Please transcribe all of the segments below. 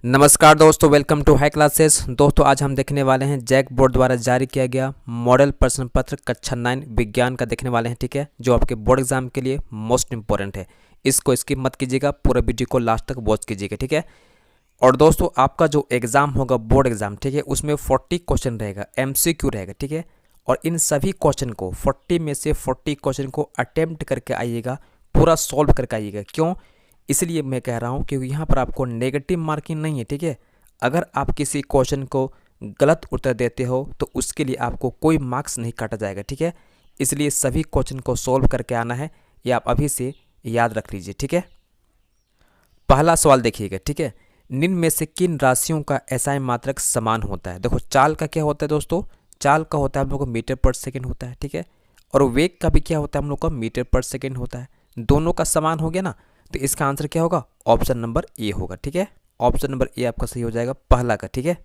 नमस्कार दोस्तों, welcome to high classes. दोस्तों आज हम देखने वाले हैं जैक बोर्ड द्वारा जारी किया गया मॉडल प्रश्न पत्र कक्षा 9 विज्ञान का देखने वाले हैं। ठीक है, जो आपके बोर्ड एग्जाम के लिए मोस्ट इंपॉर्टेंट है। इसको स्किप मत कीजिएगा, पूरा वीडियो को लास्ट तक वॉच कीजिएगा। ठीक है, और दोस्तों आपका जो एग्जाम होगा बोर्ड एग्जाम, ठीक है, उसमें 40 क्वेश्चन रहेगा, MCQ रहेगा। ठीक है, और इन सभी क्वेश्चन को 40 में से 40 क्वेश्चन को अटेम्प्ट करके आइएगा, पूरा सॉल्व करके आइएगा। क्यों? इसलिए मैं कह रहा हूँ क्योंकि यहाँ पर आपको नेगेटिव मार्किंग नहीं है। ठीक है, अगर आप किसी क्वेश्चन को गलत उत्तर देते हो तो उसके लिए आपको कोई मार्क्स नहीं काटा जाएगा। ठीक है, इसलिए सभी क्वेश्चन को सॉल्व करके आना है, ये आप अभी से याद रख लीजिए। ठीक है, पहला सवाल देखिएगा। ठीक है, निम्न में से किन राशियों का SI मात्रक समान होता है? देखो, चाल का क्या होता है दोस्तों? चाल का होता है हम लोग को मीटर पर सेकेंड होता है। ठीक है, और वेग का भी क्या होता है हम लोग का? मीटर पर सेकेंड होता है। दोनों का समान हो गया ना, तो इसका आंसर क्या होगा? ऑप्शन नंबर ए होगा। ठीक है, ऑप्शन नंबर ए आपका सही हो जाएगा, पहला का। ठीक है,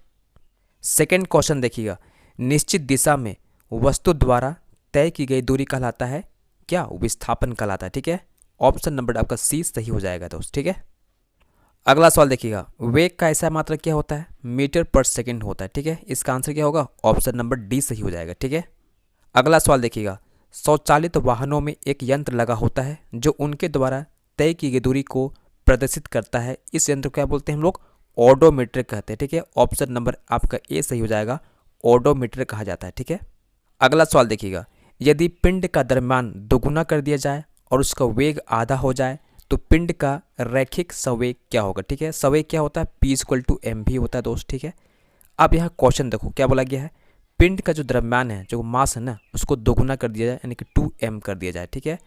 सेकेंड क्वेश्चन देखिएगा। निश्चित दिशा में वस्तु द्वारा तय की गई दूरी कहलाता है क्या? विस्थापन कहलाता है। ठीक है, ऑप्शन नंबर आपका सी सही हो जाएगा दोस्त। ठीक है, अगला सवाल देखिएगा। वेग का ऐसा मात्रक क्या होता है? मीटर पर सेकेंड होता है। ठीक है, इसका आंसर क्या होगा? ऑप्शन नंबर डी सही हो जाएगा। ठीक है, अगला सवाल देखिएगा। स्वचालित वाहनों में एक यंत्र लगा होता है जो उनके द्वारा तय की गई दूरी को प्रदर्शित करता है। इस यंत्र को क्या बोलते हैं हम लोग? ओडोमीटर कहते हैं। ठीक है, ऑप्शन नंबर आपका ए सही हो जाएगा, ओडोमीटर कहा जाता है। ठीक है, अगला सवाल देखिएगा। यदि पिंड का द्रव्यमान दोगुना कर दिया जाए और उसका वेग आधा हो जाए तो पिंड का रैखिक संवेग क्या होगा? ठीक है, संवेग क्या होता है? P=mv होता है दोस्त। ठीक है, अब यहाँ क्वेश्चन देखो क्या बोला गया है। पिंड का जो द्रव्यमान है, जो मास है ना, उसको दोगुना कर दिया जाए, यानी कि 2m कर दिया जाए। ठीक है,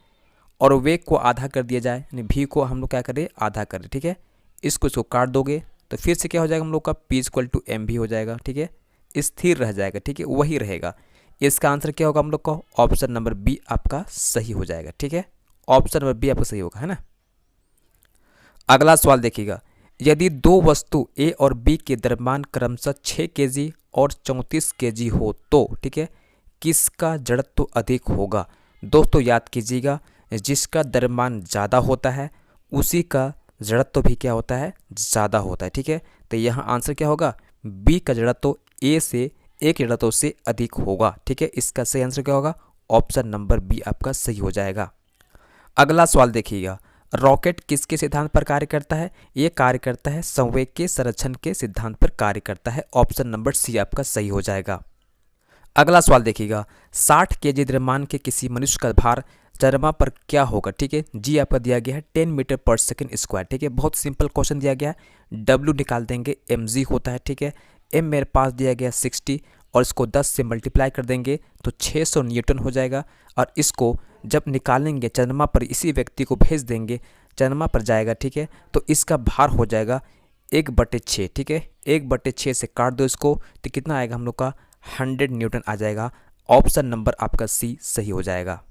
और वेग को आधा कर दिया जाए, यानी v को हम लोग क्या करें? आधा करें। ठीक है, इसको काट दोगे तो फिर से क्या हो जाएगा हम लोग का? P=mv हो जाएगा। ठीक है, स्थिर रह जाएगा। ठीक है, वही रहेगा। इसका आंसर क्या होगा हम लोग का? ऑप्शन नंबर बी आपका सही हो जाएगा। ठीक है, ऑप्शन नंबर बी आपका सही होगा, है ना। अगला सवाल देखिएगा। यदि दो वस्तु ए और बी के द्रव्यमान क्रमशः 6 kg और 34 kg हो तो, ठीक है, किसका जड़त्व अधिक होगा? दोस्तों याद कीजिएगा, जिसका द्रव्यमान ज़्यादा होता है उसी का जड़त्व भी क्या होता है? ज़्यादा होता है। ठीक है, तो यहाँ आंसर क्या होगा? बी का जड़त्व ए से एक जड़त्व से अधिक होगा। ठीक है, इसका सही आंसर क्या होगा? ऑप्शन नंबर बी आपका सही हो जाएगा। अगला सवाल देखिएगा। रॉकेट किसके सिद्धांत पर कार्य करता है? ये कार्य करता है संवेग के संरक्षण के सिद्धांत पर कार्य करता है। ऑप्शन नंबर सी आपका सही हो जाएगा। अगला सवाल देखिएगा। 60 kg द्रव्यमान के किसी मनुष्य का भार चंद्रमा पर क्या होगा? ठीक है, जी आपका दिया गया है 10 मीटर पर सेकेंड स्क्वायर। ठीक है, बहुत सिंपल क्वेश्चन दिया गया है। W निकाल देंगे, mg होता है। ठीक है, m मेरे पास दिया गया 60 और इसको 10 से मल्टीप्लाई कर देंगे तो 600 न्यूटन हो जाएगा। और इसको जब निकालेंगे चंद्रमा पर, इसी व्यक्ति को भेज देंगे, चंद्रमा पर जाएगा। ठीक है, तो इसका भार हो जाएगा 1/6। ठीक है, 1/6 से काट दो इसको तो कितना आएगा हम लोग का? 100 न्यूटन आ जाएगा। ऑप्शन नंबर आपका सी सही हो जाएगा।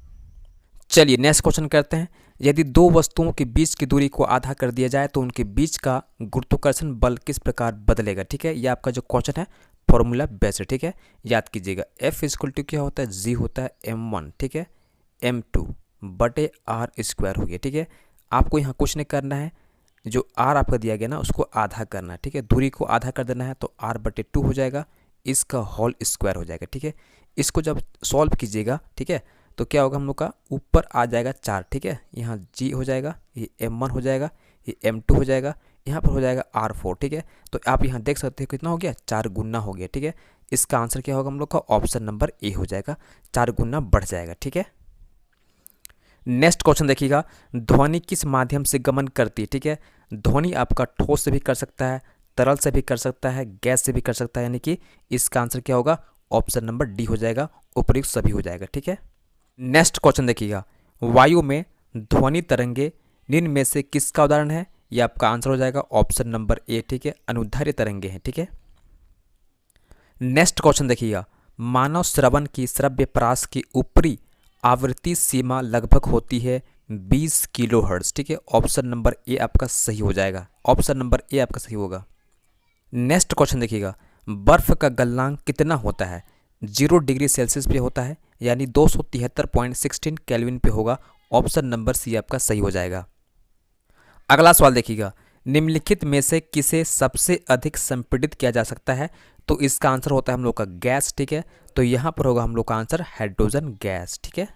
चलिए नेक्स्ट क्वेश्चन करते हैं। यदि दो वस्तुओं के बीच की दूरी को आधा कर दिया जाए तो उनके बीच का गुरुत्वाकर्षण बल किस प्रकार बदलेगा? ठीक है, ये आपका जो क्वेश्चन है फॉर्मूला बेस्ड। ठीक है, याद कीजिएगा। F क्या होता है? G होता है m1। ठीक है, m2/r² हो गया। ठीक है, आपको यहाँ कुछ नहीं करना है, जो r आपका दिया गया ना उसको आधा करना है। ठीक है, दूरी को आधा कर देना है तो r/2 हो जाएगा, इसका होल स्क्वायर हो जाएगा। ठीक है, इसको जब सॉल्व कीजिएगा, ठीक है, तो क्या होगा हम लोग का? ऊपर आ जाएगा 4। ठीक है, यहाँ g हो जाएगा, ये m1 हो जाएगा, ये m2 हो जाएगा, यहाँ पर हो जाएगा r4। ठीक है, तो आप यहाँ देख सकते हो कितना हो गया? 4 गुना हो गया। ठीक है, इसका आंसर क्या होगा हम लोग का? ऑप्शन नंबर ए हो जाएगा, 4 गुना बढ़ जाएगा। ठीक है, नेक्स्ट क्वेश्चन देखिएगा। ध्वनि किस माध्यम से गमन करती है? ठीक है, ध्वनि आपका ठोस से भी कर सकता है, तरल से भी कर सकता है, गैस से भी कर सकता है, यानी कि इसका आंसर क्या होगा? ऑप्शन नंबर डी हो जाएगा, उपयुक्त सभी हो जाएगा। ठीक है, नेक्स्ट क्वेश्चन देखिएगा। वायु में ध्वनि तरंगे निम्न में से किसका उदाहरण है? यह आपका आंसर हो जाएगा ऑप्शन नंबर ए। ठीक है, अनुदैर्ध्य तरंगे हैं। ठीक है, नेक्स्ट क्वेश्चन देखिएगा। मानव श्रवण की श्रव्य परास की ऊपरी आवृत्ति सीमा लगभग होती है 20 किलोहर्ट्ज। ठीक है, ऑप्शन नंबर ए आपका सही हो जाएगा, ऑप्शन नंबर ए आपका सही होगा। नेक्स्ट क्वेश्चन देखिएगा। बर्फ का गलनांक कितना होता है? 0 डिग्री सेल्सियस पे होता है, यानी 273.16 केल्विन पे होगा। ऑप्शन नंबर सी आपका सही हो जाएगा। अगला सवाल देखिएगा। निम्नलिखित में से किसे सबसे अधिक संपीड़ित किया जा सकता है? तो इसका आंसर होता है हम लोग का गैस, ठीक है। तो यहाँ पर होगा हम लोग का आंसर हाइड्रोजन गैस, ठीक है।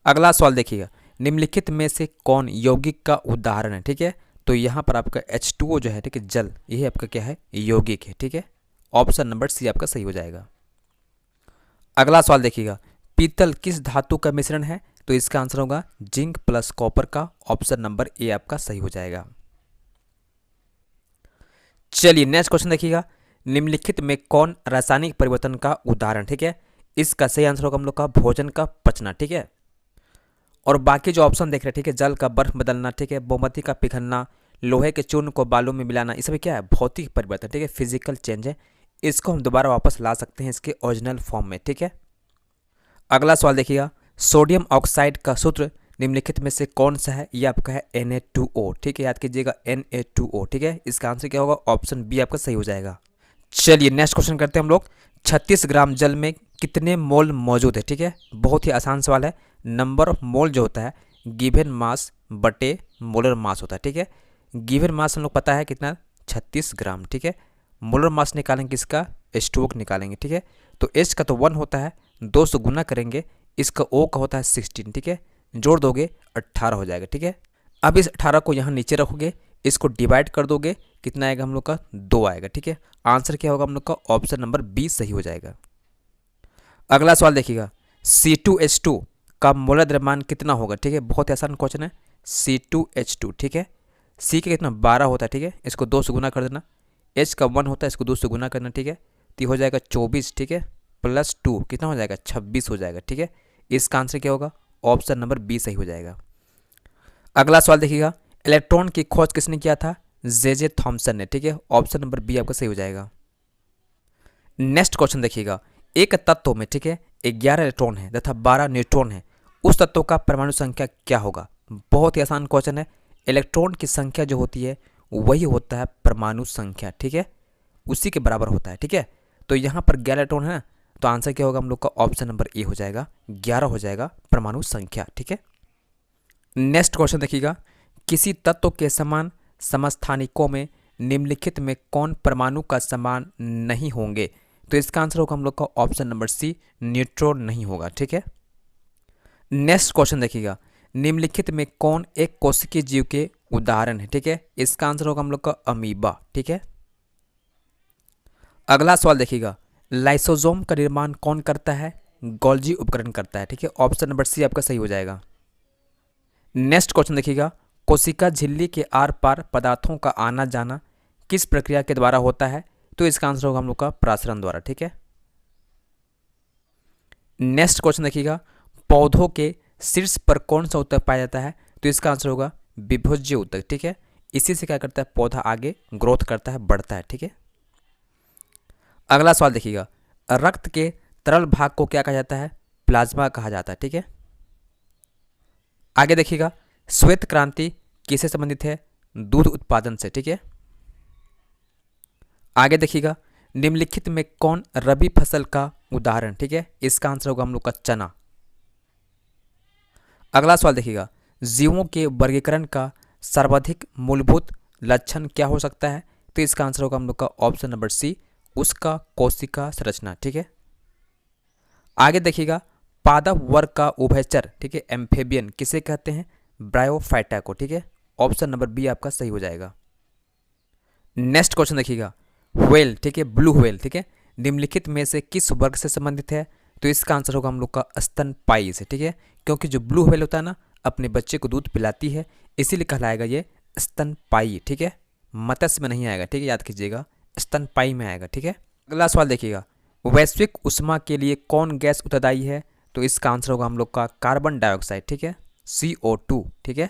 अगला सवाल देखिएगा, निम्नलिखित में से कौन यौगिक का उदाहरण है? ठीक है, तो यहाँ पर आपका H2O जो है, ठीक है, जल, यही आपका क्या है, यौगिक है, ठीक है। ऑप्शन नंबर सी आपका सही हो जाएगा। अगला सवाल देखिएगा, पीतल किस धातु का मिश्रण है? तो इसका आंसर होगा जिंक प्लस कॉपर का। ऑप्शन नंबर ए आपका सही हो जाएगा। चलिए नेक्स्ट क्वेश्चन देखिएगा, निम्नलिखित में कौन रासायनिक परिवर्तन का उदाहरण? ठीक है, इसका सही आंसर होगा हम लोग का भोजन का पचना, ठीक है। और बाकी जो ऑप्शन देख रहे हैं, ठीक है, जल का बर्फ बदलना, ठीक है, मोमबत्ती का पिघलना, लोहे के चूर्ण को बालू में मिलाना, ये सब क्या है, भौतिक परिवर्तन, ठीक है, फिजिकल चेंज है। इसको हम दोबारा वापस ला सकते हैं इसके ओरिजिनल फॉर्म में, ठीक है। अगला सवाल देखिएगा, सोडियम ऑक्साइड का सूत्र निम्नलिखित में से कौन सा है? ये आपका है Na2O, ठीक है, याद कीजिएगा Na2O, ठीक है। इसका आंसर क्या होगा? ऑप्शन बी आपका सही हो जाएगा। चलिए नेक्स्ट क्वेश्चन करते हैं हम लोग, 36 ग्राम जल में कितने मोल मौजूद है? ठीक है, बहुत ही आसान सवाल है। नंबर ऑफ मोल जो होता है गिवन मास बटे मोलर मास होता है, ठीक है। गिवन मास हम लोग पता है कितना, 36 ग्राम, ठीक है। मोलर मास निकालेंगे किसका? H2O निकालेंगे, ठीक है। तो H का तो 1 होता है, 2 से गुना करेंगे, इसका O का होता है 16, ठीक है, जोड़ दोगे 18 हो जाएगा, ठीक है। अब इस 18 को यहाँ नीचे रखोगे, इसको डिवाइड कर दोगे, कितना आएगा हम लोग का? 2 आएगा, ठीक है। आंसर क्या होगा हम लोग का? ऑप्शन नंबर बी सही हो जाएगा। अगला सवाल देखिएगा, C2H2 का मोलर द्रव्यमान कितना होगा? ठीक है, बहुत ही आसान क्वेश्चन है। C2H2, ठीक है, C का कितना 12 होता है, ठीक है, इसको 2 से गुना कर देना। H का 1 होता है, इसको 2 से गुना करना, ठीक है, तो हो जाएगा 24, ठीक है, प्लस 2 कितना हो जाएगा? 26 हो जाएगा, ठीक है। इसका आंसर क्या होगा? ऑप्शन नंबर बी सही हो जाएगा। अगला सवाल देखिएगा, इलेक्ट्रॉन की खोज किसने किया था? J.J. थॉमसन ने, ठीक है। ऑप्शन नंबर बी आपका सही हो जाएगा। नेक्स्ट क्वेश्चन देखिएगा, एक तत्व में, ठीक है, 11 इलेक्ट्रॉन है तथा 12 न्यूट्रॉन है, उस तत्व का परमाणु संख्या क्या होगा? बहुत ही आसान क्वेश्चन है। इलेक्ट्रॉन की संख्या जो होती है वही होता है परमाणु संख्या, ठीक है, उसी के बराबर होता है, ठीक है। तो यहाँ पर 11 इलेक्ट्रॉन है ना, तो आंसर क्या होगा हम लोग का? ऑप्शन नंबर ए हो जाएगा, 11 हो जाएगा परमाणु संख्या, ठीक है। नेक्स्ट क्वेश्चन देखिएगा, किसी तत्व के समान समस्थानिकों में निम्नलिखित में कौन परमाणु का समान नहीं होंगे? तो इसका आंसर होगा हम लोग का ऑप्शन नंबर सी, न्यूट्रॉन नहीं होगा, ठीक है। नेक्स्ट क्वेश्चन देखिएगा, निम्नलिखित में कौन एक कोशिकीय जीव के उदाहरण है? ठीक है, इसका आंसर होगा हम लोग का अमीबा, ठीक है। अगला सवाल देखिएगा, लाइसोसोम का निर्माण कौन करता है? गोल्जी उपकरण करता है, ठीक है। ऑप्शन नंबर सी आपका सही हो जाएगा। नेक्स्ट क्वेश्चन देखिएगा, कोशिका झिल्ली के आर पार पदार्थों का आना जाना किस प्रक्रिया के द्वारा होता है? तो इसका आंसर होगा हम लोग का प्रासरण द्वारा, ठीक है। नेक्स्ट क्वेश्चन देखिएगा, पौधों के शीर्ष पर कौन सा ऊतक पाया जाता है? तो इसका आंसर होगा विभोज्य ऊतक, ठीक है। इसी से क्या करता है? पौधा आगे ग्रोथ करता है, बढ़ता है, ठीक है। अगला सवाल देखिएगा, रक्त के तरल भाग को क्या कहा जाता है? प्लाज्मा कहा जाता है, ठीक है। आगे देखिएगा, श्वेत क्रांति किससे संबंधित है? दूध उत्पादन से, ठीक है। आगे देखिएगा, निम्नलिखित में कौन रबी फसल का उदाहरण? ठीक है, इसका आंसर होगा हम लोग का चना। अगला सवाल देखिएगा, जीवों के वर्गीकरण का सर्वाधिक मूलभूत लक्षण क्या हो सकता है? तो इसका आंसर होगा हम लोग का ऑप्शन नंबर सी, उसका कोशिका संरचना, ठीक है। आगे देखिएगा, पादप वर्ग का उभयचर, ठीक है, एम्फेबियन किसे कहते हैं? ब्रायोफाइटा को, ठीक है। ऑप्शन नंबर बी आपका सही हो जाएगा। नेक्स्ट क्वेश्चन देखिएगा, व्हेल, ठीक है, ब्लू व्हेल, ठीक है, निम्नलिखित में से किस वर्ग से संबंधित है? तो इसका आंसर होगा हम लोग का स्तनपायी से, ठीक है, क्योंकि जो ब्लू व्हेल होता है ना, अपने बच्चे को दूध पिलाती है, इसीलिए कहलाएगा ये स्तनपायी, ठीक है। मत्स्य में नहीं आएगा, ठीक है, याद कीजिएगा, स्तनपायी में आएगा, ठीक है। अगला सवाल देखिएगा, वैश्विक उष्मा के लिए कौन गैस उत्तरदायी है? तो इसका आंसर होगा हम लोग का कार्बन डाइऑक्साइड, ठीक है, CO2, ठीक है।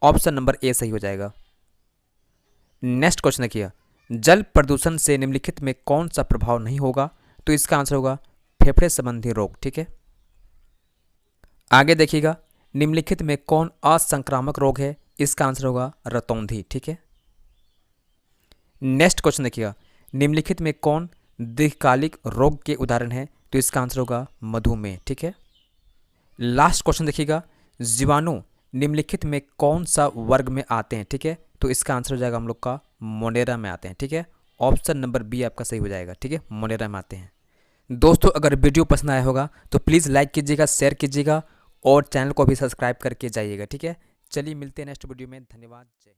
ऑप्शन नंबर ए सही हो जाएगा। नेक्स्ट क्वेश्चन देखिए, जल प्रदूषण से निम्नलिखित में कौन सा प्रभाव नहीं होगा? तो इसका आंसर होगा फेफड़े संबंधी रोग, ठीक है। आगे देखिएगा, निम्नलिखित में कौन असंक्रामक रोग है? इसका आंसर होगा रतौंधी, ठीक है। नेक्स्ट क्वेश्चन देखिएगा, निम्नलिखित में कौन दीर्घकालिक रोग के उदाहरण है? तो इसका आंसर होगा मधुमेह, ठीक है। लास्ट क्वेश्चन देखिएगा, जीवाणु निम्नलिखित में कौन सा वर्ग में आते हैं, ठीक है। तो इसका आंसर हो जाएगा हम लोग का मोनेरा में आते हैं, ठीक है। ऑप्शन नंबर बी आपका सही हो जाएगा, ठीक है, मोनेरा में आते हैं। दोस्तों अगर वीडियो पसंद आया होगा तो प्लीज़ लाइक कीजिएगा, शेयर कीजिएगा और चैनल को भी सब्सक्राइब करके जाइएगा, ठीक है। चलिए मिलते हैं नेक्स्ट वीडियो में। धन्यवाद। जय